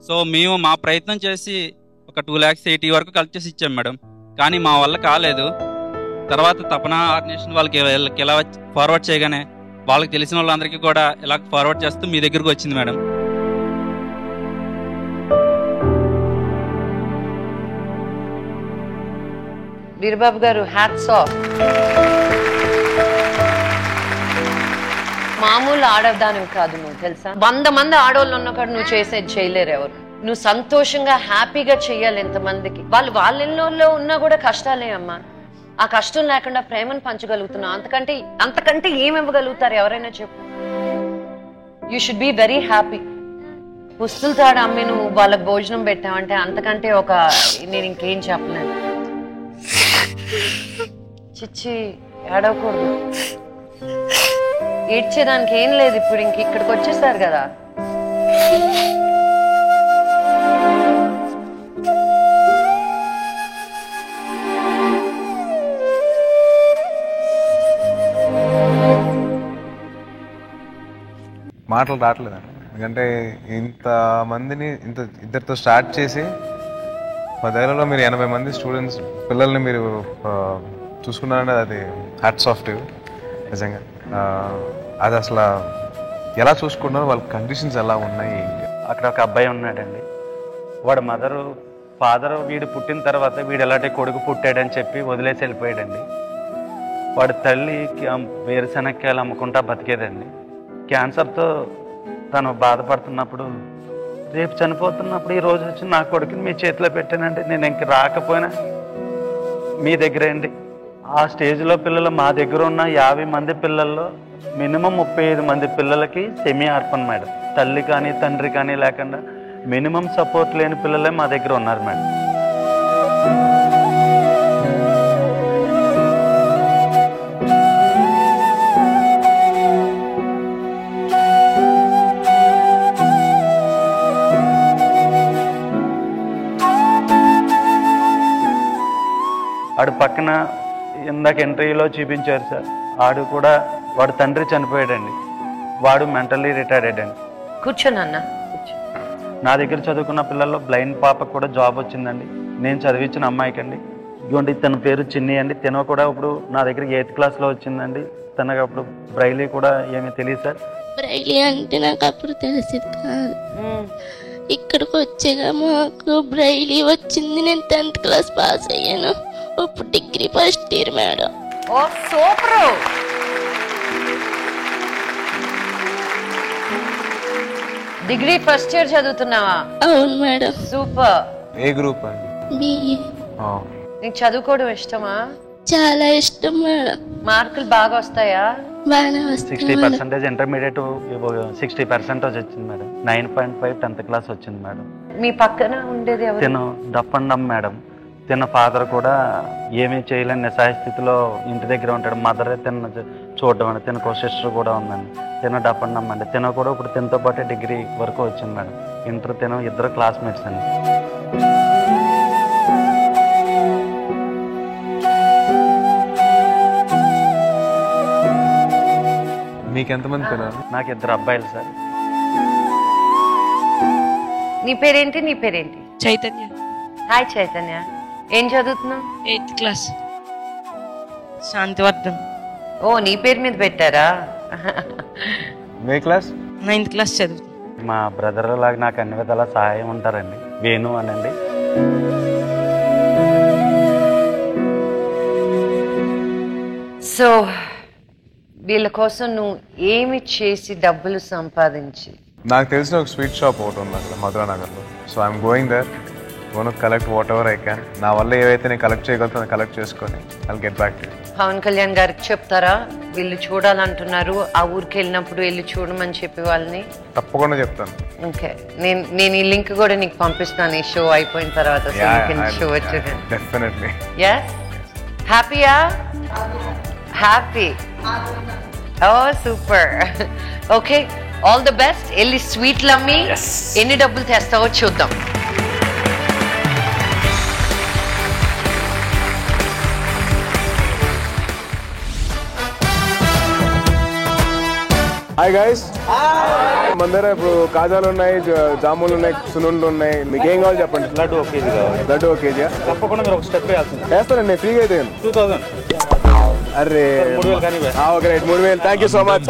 సో మేము మా ప్రయత్నం చేసి ఒక 2,80,000 వరకు కలెక్ట్ చేసి ఇచ్చాం మేడం, కానీ మా వల్ల కాలేదు. తర్వాత తపన ఆర్గనైజేషన్ వాళ్ళకి ఇలా ఫార్వర్డ్ చేయగానే వాళ్ళకి తెలిసిన వాళ్ళందరికీ కూడా ఇలా ఫార్వర్డ్ చేస్తూ మీ దగ్గరకు వచ్చింది మేడం. వీరబాబు గారు, హ్యాట్స్ ఆఫ్. మామూలు ఆడదానివి కాదు నువ్వు, తెలుసా? 100 మంది ఆడవాళ్ళు ఉన్నప్పుడు నువ్వు చేసేది చేయలేరు ఎవరు. నువ్వు సంతోషంగా హ్యాపీగా చెయ్యాలి. ఎంతమందికి వాళ్ళ ఇళ్ళలో ఉన్నా కూడా కష్టాలే అమ్మా. ఆ కష్టం లేకుండా ప్రేమను పంచగలుగుతున్నావు, అంతకంటే ఏమి ఇవ్వగలుగుతారు ఎవరైనా చెప్పు. You should be very happy. పుస్తులు తాడు అమ్మి నువ్వు వాళ్ళకి భోజనం పెట్టావంటే అంతకంటే నేను ఇంకేం చెప్పలేను. చిచ్చి ఏడవకూడదు. ఏడ్చేదానికి ఏం లేదు. ఇప్పుడు ఇంక ఇక్కడికి వచ్చేసారు కదా. మాటలు రావట్లేదండి. ఎందుకంటే ఇంతమందిని ఇద్దరితో స్టార్ట్ చేసి 10 ఏళ్లలో మీరు 80 మంది స్టూడెంట్స్ పిల్లల్ని మీరు చూసుకున్నారంటే అది హ్యాట్స్ ఆఫ్ టు యు. నిజంగా అది అసలు ఎలా చూసుకున్నారు, వాళ్ళ కండిషన్స్ ఎలా ఉన్నాయి? అక్కడ ఒక అబ్బాయి ఉన్నాడండి. వాడు ఫాదర్ వీడు పుట్టిన తర్వాత వీడు ఎలాంటి కొడుకు పుట్టాడని చెప్పి వదిలేసి వెళ్ళిపోయాడండి. వాడి తల్లి వేరుశనక్కాయలు అమ్ముకుంటా బతికేదండి. క్యాన్సర్తో తను బాధపడుతున్నప్పుడు రేపు చనిపోతున్నప్పుడు ఈ రోజు వచ్చి నా కొడుకుని మీ చేతిలో పెట్టానండి. నేను ఇంక రాకపోయినా మీ దగ్గరే అండి. ఆ స్టేజ్లో పిల్లలు మా దగ్గర ఉన్న 50 మంది పిల్లల్లో మినిమం 35 మంది పిల్లలకి సెమీ ఆర్ఫన్ మేడం. తల్లి కానీ తండ్రి కానీ లేకుండా మినిమం సపోర్ట్ లేని పిల్లలే మా దగ్గర ఉన్నారు మేడం. ఆడు పక్కన ఇందాక ఎంట్రీలో చూపించారు సార్. ఆడు కూడా వాడు తండ్రి చనిపోయాడండి. వాడు మెంటల్లీ రిటైర్డ్ అండి. కూర్చోనన్నా. నా దగ్గర చదువుకున్న పిల్లల్లో బ్లైండ్ పాపకు కూడా జాబ్ వచ్చిందండి. నేను చదివించిన అమ్మాయికండి. ఇదిగోండి తన పేరు చిన్ని అండి. తను కూడా ఇప్పుడు నా దగ్గర 8th క్లాస్లో వచ్చిందండి. తనకు అప్పుడు బ్రైలీ కూడా ఏమీ తెలియదు సార్. బ్రైలీ అంటే నాకు అప్పుడు తెలిసింది కాదు. ఇక్కడికి వచ్చాక మాకు బ్రైలీ వచ్చింది. నేను 10th క్లాస్ పాస్ అయ్యాను. ఇప్పుడు degree first year madam. Oh super. Degree first year చదువుతున్నావా? అవును మేడం. సూపర్. ఏ గ్రూప్ అండి? బిఏ. నీకు చదువుకోవడం ఇష్టమా? చాలా ఇష్టం మేడం. మార్కులు బాగా వస్తాయా? బాగానే వస్తాయి. 60% ఇంటర్మీడియట్ 60% వచ్చింది మేడం. 9.5 10th క్లాస్ వచ్చింది మేడం. మీ పక్కన ఉండేది ఎవరు? తిను డప్పండం మేడం. తిన్న ఫాదర్ కూడా ఏమీ చేయలేని నిస్సహాయ స్థితిలో ఇంటి దగ్గర ఉంటాడు. మదరే తిన్న చూడడం అండి. తినకు సిస్టర్ కూడా ఉందండి. తిన డప్పండం అండి. తిన కూడా ఇప్పుడు తినతో పాటే డిగ్రీ వరకు వచ్చింది మేడం. ఇంటర్ తిన ఇద్దరు క్లాస్మేట్స్ అండి. మీకు ఎంతమంది పిల్లలు? నాకు 2 అబ్బాయిలు సార్. నీ పేరేంటి? నీ పేరేంటి? చైతన్య. హాయ్ చైతన్య. ఏం చదువుతున్నావు? 8th class. శాంతివర్ధన్. ఓ నీ పేరు మీద పెట్టారా? ఏ క్లాస్? 9th క్లాస్ చదువు. మా బ్రదర్ లాగా నాకు అన్ని విధాలా సహాయం ఉంటారండి. వేణు అనండి. సో వీళ్ళ కోసం నువ్వు ఏమి చేసి డబ్బులు సంపాదించి? నాకు తెలిసిన ఒక స్వీట్ షాప్ ఒకటి ఉంది అక్కడ మధురానగర్లో. So I'm going there, gonna collect whatever I can. నా వల్ల ఏవైతే నేను కలెక్ట్ చేయగలుగుతానో కలెక్ట్ చేసుకొని I'll get back to you. Pawan Kalyan గారికి చెప్తారా? వీళ్ళు చూడాలంటున్నారు, ఆ ఊరికి వెళ్ళినప్పుడు వెళ్ళి చూడమని చెప్పి వాళ్ళని. తప్పకుండా చెప్తాను. ఓకే, నేను ఈ లింక్ కూడా నీకు పంపిస్తాను ఈ షో అయిపోయిన తర్వాత. డెఫినెట్లీ. yes హ్యాపీయా? Happy. Oh super. Okay, all the best. వెళ్ళి స్వీట్లు అమ్మి ఎన్ని డబ్బులు తెస్తావో చూద్దాం. Hi guys. మన దగ్గర ఇప్పుడు కాజాలు ఉన్నాయి, జాములు ఉన్నాయి, సున్నుండ్లు ఉన్నాయి. మీకు ఏం కావాలి చెప్పండి. లడ్డు 1 కేజీ కావాలి. లడ్డు 1 కేజీ. తప్పకుండా మీరు ఒక స్టెప్ వేయాల్సింది. వేస్తానండి, ఫ్రీగా అయితే. 2000. అరే okay right, 3000. Thank you so much.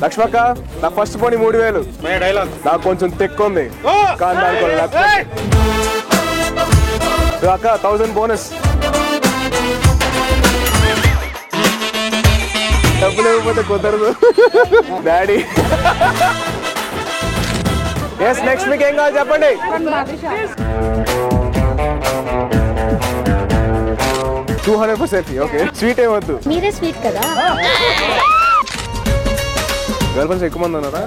లక్ష్మక్క, నా ఫస్ట్ పోనీ 3000. నాకు కొంచెం తెక్కు ఉంది కానీ దానికి అక్క 1000 బోనస్. డబ్బులు ఇవ్వకపోతే కుదరదు డాడీ. ఎస్, నెక్స్ట్ మీకు ఏం కావాలి చెప్పండి. $200. ఓకే, స్వీట్ ఏమొద్దు. మీరే స్వీట్ కదా. గర్ల్ ఫ్రెండ్స్ ఎక్కువ మంది ఉన్నారా?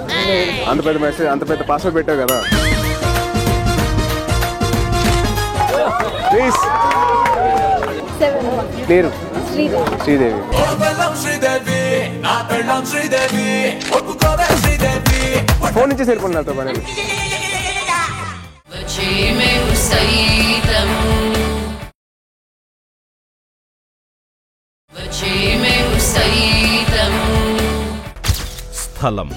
అంత పెద్ద మెసేజ్, అంత పెద్ద పాస్వర్డ్ పెట్టావు కదా. ప్లీజ్. పేరు శ్రీదేవి. ఫోన్ నుంచి వెళ్ళిపోండి నాతో పని. స్థలం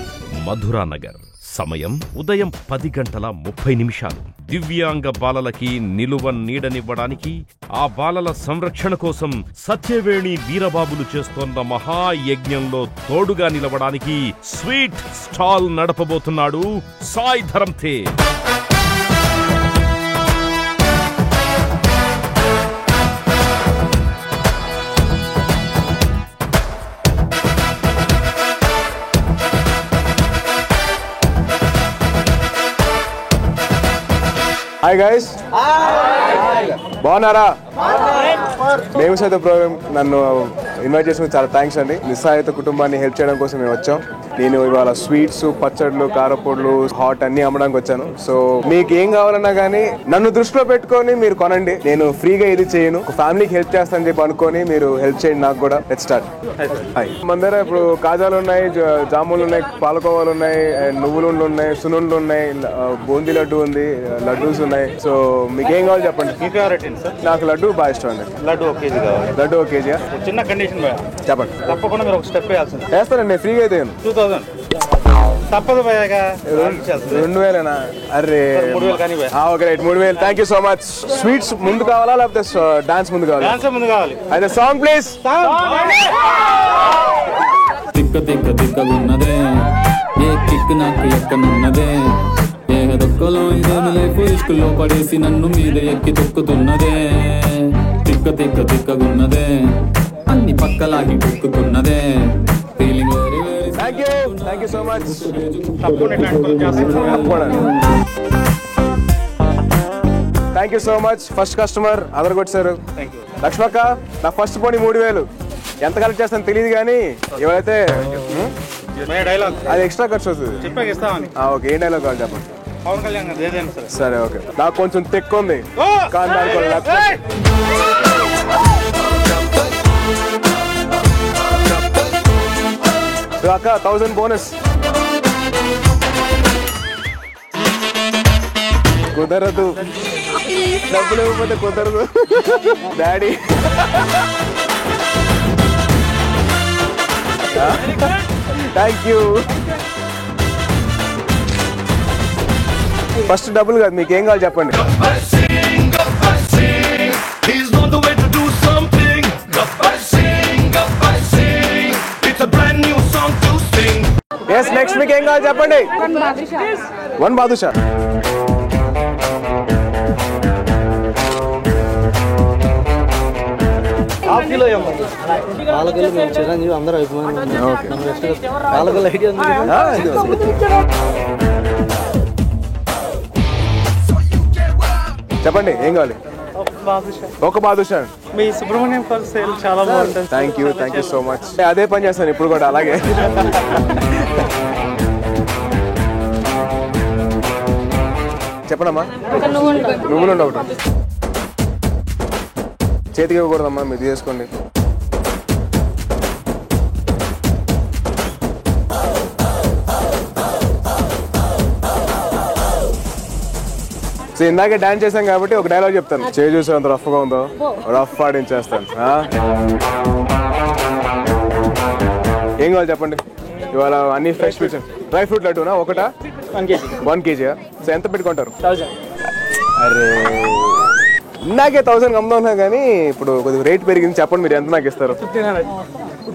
మధురానగర్. సమయం ఉదయం 10:30 దివ్యాంగ బాలలకి నిలువ నీడనివ్వడానికి, ఆ బాలల సంరక్షణ కోసం సత్యవేణి వీరబాబులు చేస్తోన్న మహాయజ్ఞంలో తోడుగా నిలవడానికి స్వీట్ స్టాల్ నడపబోతున్నాడు సాయి ధరమ్ తేజ్. హాయ్ గైస్, బాగున్నారా? మేము సైతం ప్రోగ్రామ్ నన్ను ఇన్వైట్ చేసినందుకు చాలా థ్యాంక్స్ అండి. నిస్సహాయత కుటుంబాన్ని హెల్ప్ చేయడం కోసం మేము వచ్చాం. నేను ఇవాళ స్వీట్స్, పచ్చళ్ళు, కారపొడులు, హాట్ అన్ని అమ్మడానికి వచ్చాను. సో మీకు ఏం కావాలన్నా కానీ నన్ను దృష్టిలో పెట్టుకొని మీరు కొనండి. నేను ఫ్రీగా ఇది చేయను, ఫ్యామిలీకి హెల్ప్ చేస్తానని చెప్పి అనుకొని మీరు హెల్ప్ చేయండి. నాకు కూడా లెట్స్ స్టార్ట్. మన దగ్గర ఇప్పుడు కాజాలు ఉన్నాయి, జాములు ఉన్నాయి, పాలకోవాలు ఉన్నాయి, నువ్వులుండ్లు ఉన్నాయి, సునుండ్లు ఉన్నాయి, బూందీ లడ్డు ఉంది, లడ్డూస్ ఉన్నాయి. సో మీకు ఏం కావాలి చెప్పండి. మీ ఫేవరెట్ ఏంటి సార్? నాకు లడ్డు బాగా ఇష్టం అండి. లడ్డు 1 కేజీ కావాలి. లడ్డు 1 కేజీ. చిన్న కండిషన్ చెప్పండి. తప్పకుండా మీరు ఒక స్టెప్ వేయాల్సింది. వేస్తానండి, ఫ్రీగా అయితే 2000 తప్పదు. 2000. అరే 3000 కానీ. Okay right, 3000. Thank you so much. Sweets ముందు కావాలా లేకపోతే డాన్స్ ముందు కావాలా? డాన్స్ ముందు కావాలి. అయితే సాంగ్ ప్లీజ్. తిక్కగున్నదే ఏ కిక్ నాకు ఎక్కనున్నదే, ఏ దొక్కలో ఇదేమి లైఫ్ ఇష్కుల్లో పడేసి నన్ను మీద ఎక్కి తొక్కుతున్నదే. తిక్కగున్నదే అన్ని పక్కలాగి తొక్కుతున్నదే. Feeling thank you so much. Thank you so much. First customer అదరగొచ్చారు. లక్ష్మక్క, నా ఫస్ట్ పోనీ 3000. ఎంత కలెక్ట్ చేస్తాను తెలియదు కానీ ఎవరైతే అది ఎక్స్ట్రా ఖర్చు అవుతుంది. ఓకే, ఏ డైలాగ్ కావాలి చెప్పండి. పవన్ కళ్యాణ్. సరే ఓకే. నాకు కొంచెం తెక్కు ఉంది కానీ అక్క 1000 బోనస్. కుదరదు, డబ్బులు ఇవ్వకపోతే కుదరదు డాడీ. Thank you. ఫస్ట్ డబ్బులు కాదు, మీకు ఏం కావాలి చెప్పండి. నెక్స్ట్ మీకు ఏం కావాలి చెప్పండి. 1 బాదుషా. చిరంజీవి అందరూ ఐడియా చెప్పండి ఏం కావాలి. ఒక బాదుషా. మీ సుబ్రహ్మణ్యం సేల్ చాలా బాగుంటుంది. Thank you so much. అదే పని చేస్తాను ఇప్పుడు కూడా అలాగే. చెప్పనమ్మా. నువ్వులు ఒకటి చేతికి ఇవ్వకూడదమ్మా, మీరు చేసుకోండి. సో ఇందాకే డాన్స్ చేశాం కాబట్టి ఒక డైలాగ్ చెప్తాను. చేయి చూసే అంత రఫ్గా ఉందో రఫ్ ఆడించేస్తాను. ఏం కావాలి చెప్పండి. ఇవాళ అన్ని ఫ్రెష్ ఫిష్. డ్రై ఫ్రూట్ లడ్డూనా ఒకటా? 1 కేజీ. సో ఎంత పెట్టుకుంటారు? 1000. అరే ఇందాకే 1000 అమ్ముతున్నా కానీ ఇప్పుడు కొద్దిగా రేట్ పెరిగింది. చెప్పండి మీరు ఎంత నాకు ఇస్తారు?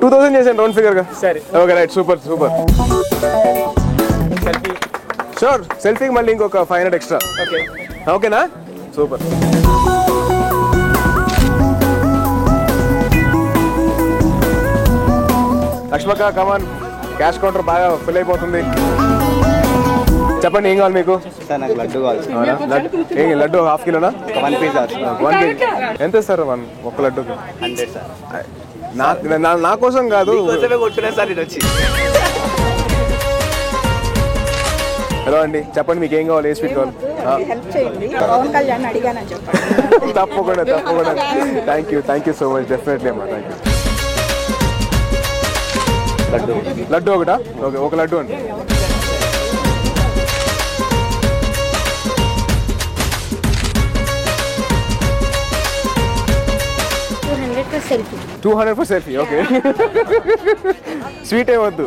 2000 చేసాను రౌండ్ ఫిగర్ గా. సరే ఓకే రైట్, సూపర్. షూర్, సెల్ఫీకి మళ్ళీ ఇంకొక 500 ఎక్స్ట్రా. ఓకేనా? సూపర్. లక్ష్మక్క కమాన్, క్యాష్ కౌంటర్ బాగా ఫుల్ అయిపోతుంది. చెప్పండి ఏం కావాలి మీకు? నాకు లడ్డు కావాలి. లడ్డు హాఫ్ కిలోనా? 1 పీస్. 1 కేజీ ఎంత సార్? ఒక లడ్డుకి 100 సార్. నా కోసం కాదు. హలో అండి, చెప్పండి మీకు ఏం కావాలి? ఏ స్వీట్ కావాలి? హెల్ప్ చేయండి. పవన్ కళ్యాణ్ అడిగానని చెప్పండి. తప్పకుండా. Thank you so much. Definitely అమ్మా. Thank you. లడ్డు ఒకటా? ఓకే, ఒక లడ్డు అండి. $200 for selfie. ఓకే. స్వీట్ ఏమొద్దు.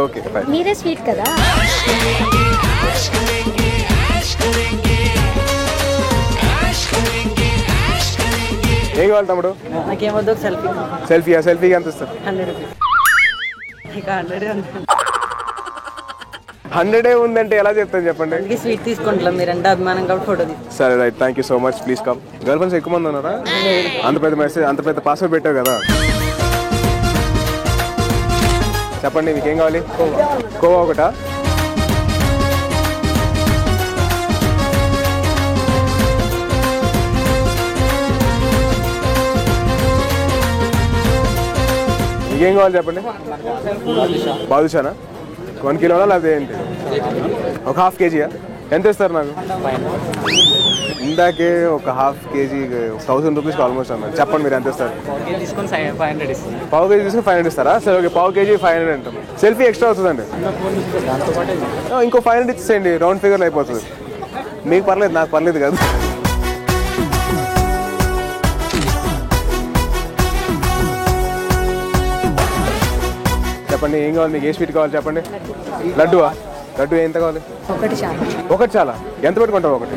Okay fine. మీరే స్వీట్ కదా. ఏం కావాలి తమ్ముడు? నాకేమొద్దు సెల్ఫీకి ఎంత ఇస్తారు? 100 ఉందంటే ఎలా చెప్తాను చెప్పండి. స్వీట్ తీసుకుంటాం, మీరంటే అభిమానం కాబట్టి ఫోటో తీసుకుంటాం. సరే right, thank you so much. Please come. Girl friends ఎక్కువ మంది ఉన్నారా? అంత పెద్ద మెసేజ్, అంత పెద్ద పాస్వర్డ్ పెట్టావు కదా. చెప్పండి మీకేం కావాలి? కోవా ఒకటా? మీకేం కావాలి చెప్పండి. బాదుషానా? 1 కిలోనా లేకపోతే ఏంటి? ఒక ½ కేజీయా? ఎంత ఇస్తారు నాకు? ఇందాకే ఒక ½ కేజీ ₹1000 ఆల్మోస్ట్ అన్నారు. చెప్పండి మీరు ఎంత ఇస్తారు? పావు కేజీ తీసుకుని 500 ఇస్తారా? సరే ఓకే, పావు కేజీ 500 అంటాం. సెల్ఫీ ఎక్స్ట్రా అవుతుందండి. ఇంకో 500 ఇచ్చేయండి, రౌండ్ ఫిగర్లో అయిపోతుంది. మీకు పర్లేదు, నాకు పర్లేదు కదా. చెప్పండి ఏం కావాలి మీకు? ఏ స్వీట్ కావాలి చెప్పండి. లడ్డువా? లడ్డు ఎంత కావాలి? ఒకటి చాలా. ఎంత పెట్టుకుంటావు ఒకటి?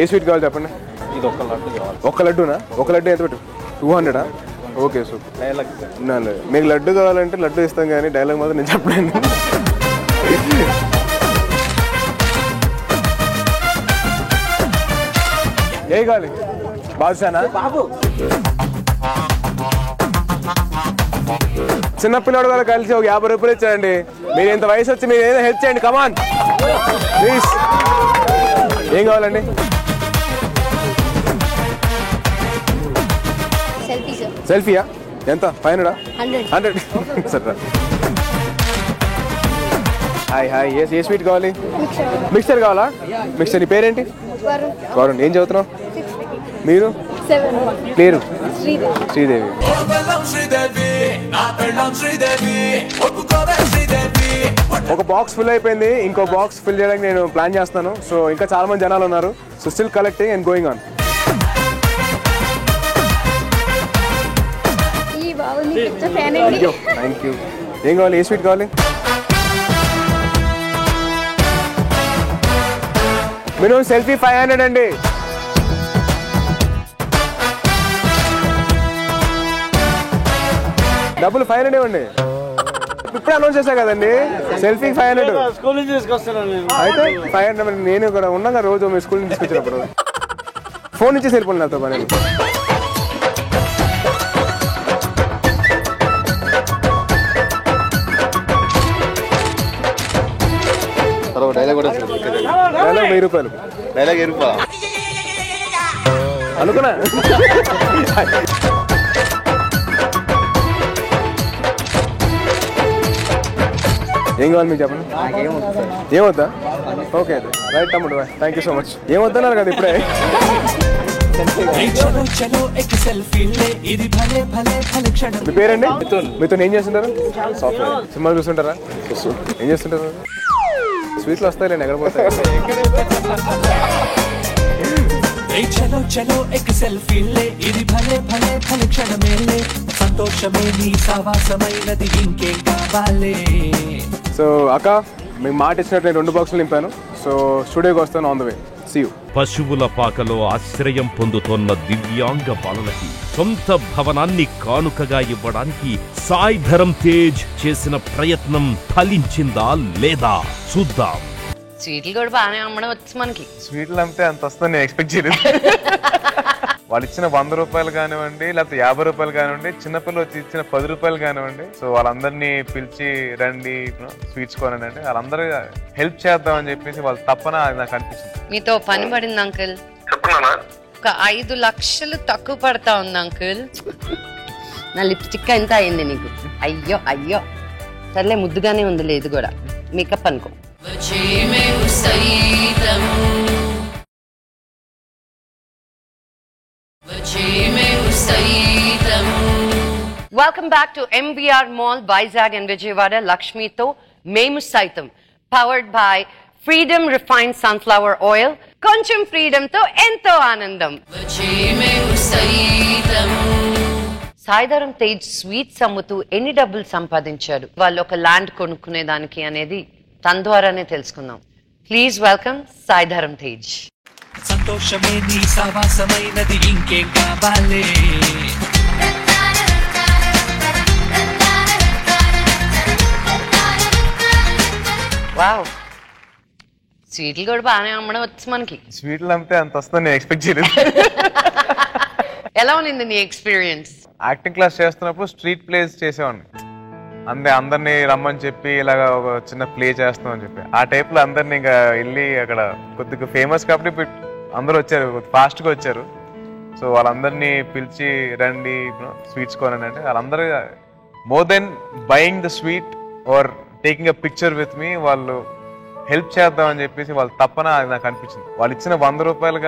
ఏ స్వీట్ కావాలి చెప్పండి. ఇది ఒక్క లడ్డూనా? ఒక లడ్డు ఎంత పెట్టు? 200? Okay super. మీకు లడ్డు కావాలంటే లడ్డు ఇస్తాం కానీ డైలాగ్ మాత్రం నేను చెప్పలేను. ఏ కావాలి? బాదుషానా? చిన్నపిల్లడు కూడా కలిసి ఒక ₹50 ఇచ్చారండి. మీరు ఇంత వయసు వచ్చి మీరు ఏదో హెల్ప్ చేయండి. Come on please. ఏం కావాలండి? సెల్ఫీయా? ఎంత? 500? సరే. హాయ్. ఏ స్వీట్ కావాలి? మిక్సర్ కావాలా? మిక్సర్. నీ పేరేంటి? వరుణ్. ఏం చదువుతున్నావు? మీరు? పేరు? శ్రీదేవి. ఒక బాక్స్ ఫుల్ అయిపోయింది, ఇంకో బాక్స్ ఫిల్ చేయడానికి నేను ప్లాన్ చేస్తాను. సో ఇంకా చాలా మంది జనాలు ఉన్నారు. So still collecting and going on. Thank you. ఏం కావాలి? ఏ స్వీట్ కావాలి? మినిమం సెల్ఫీ 500 అండి. డబ్బులు 500 ఇవ్వండి. ఇప్పుడే అనౌన్స్ చేశా కదండి, సెల్ఫీ 500. అయితే 500. నేను ఇక్కడ ఉన్నాగా రోజు మీ స్కూల్ నుంచి తీసుకొచ్చినప్పుడు ఫోన్ నుంచి వెళ్ళిపోయింది నాతో పని. డైలాగ్ ₹1000. డైలాగ్ ₹1000 అనుకున్నా. ఏం కావాలి మీకు చెప్పండి. ఏమొద్దా? ఓకే రైట్ తమ్ముడు, థ్యాంక్ యూ సో మచ్. ఏమొద్దన్నారు కదా ఇప్పుడే. మీ పేరండి? మీతో ఏం చేస్తుంటారు? సాఫ్ట్వేర్. సినిమాలు చూస్తుంటారా? ఏం చేస్తుంటారు? స్వీట్లు వస్తాయి నేను ఎక్కడ పోతాయి. చలో చలో ఎక్ సెల్ఫీ లే, ఇది భలే భలే భలే క్షణమేలే, సంతోషమే నీ సావాసమైనది ఇంకేం కావాలే. సో అక్క మీకు మాట ఇచ్చినట్టు నేను 2 బాక్సులు నింపాను. సో స్టూడియోకి వస్తాను. On the way. See you. పశువుల పాకలో ఆశ్రయం పొందుతోన్న దివ్యాంగ బాలలకి సొంత భవనాన్ని కానుకగా ఇవ్వడానికి సాయి ధరమ్ తేజ్ చేసిన ప్రయత్నం ఫలించిందా లేదా చూద్దాం. స్వీట్లు కూడా బాగానే అమ్మడం వచ్చి మనకి. స్వీట్లు అమ్మితే అంత వస్తుందని నేను ఎక్స్పెక్ట్ చేయలేదు. వాళ్ళు ఇచ్చిన ₹100 కానివ్వండి, లేకపోతే ₹50 కానివ్వండి, చిన్నపిల్లలు వచ్చి ఇచ్చిన ₹10 కానివ్వండి. సో వాళ్ళందరినీ పిలిచి రండి స్వీట్స్ కొనండి అంటే వాళ్ళందరూ హెల్ప్ చేద్దామని చెప్పేసి వాళ్ళ తప్పన నాకు అనిపించింది. మీతో పని పడింది అంకుల్. ఒక 5 లక్షలు తక్కువ పడతా ఉంది అంకుల్. నా లిప్స్టిక్ ఎంత అయింది నీకు? అయ్యో అయ్యో. సర్లే ముద్దుగానే ఉందిలే ఇది కూడా మేకప్ అనుకో. Welcome back to MVR mall Vizag and Vijayawada. లక్ష్మితో మేము సైతం, powered by freedom refined sunflower oil. కొంచెం ఫ్రీడమ్ తో ఎంతో ఆనందం. సాయిధరం తేజ్ స్వీట్స్ అమ్ముతూ ఎన్ని డబ్బులు సంపాదించారు, వాళ్ళు ఒక ల్యాండ్ కొనుక్కునే దానికి అనేది తన ద్వారానే తెలుసుకుందాం. Please welcome Sai Dharam Tej. సంతోషమే నీ సావాసమైనది ఇంకేం కావాలే. వావ్, స్వీట్లు కూడా బాగానే అమ్మడం వచ్చు మనకి. స్వీట్లు అమ్మితే అంత వస్తుందని నేను ఎక్స్పెక్ట్ చేయలేదు. ఎలా ఉంది నీ ఎక్స్పీరియన్స్? యాక్టింగ్ క్లాస్ చేస్తున్నప్పుడు స్ట్రీట్ ప్లేస్ చేసేవాడిని. అందరినీ రమ్మని చెప్పి ఇలాగ ఒక చిన్న ప్లే చేస్తాం అని చెప్పి ఆ టైప్ లో అందరినీ ఇంకా వెళ్ళి అక్కడ కొద్దిగా ఫేమస్ కాబట్టి అందరూ వచ్చారు, ఫాస్ట్గా వచ్చారు. సో వాళ్ళందరినీ పిలిచి రండి స్వీట్స్ కొనండి అంటే వాళ్ళందరూ more than buying the sweet are taking a picture with me, వాళ్ళు హెల్ప్ చేద్దాం అని చెప్పేసి వాళ్ళ తప్పన నాకు అనిపించింది. వాళ్ళు ఇచ్చిన 100 రూపాయలు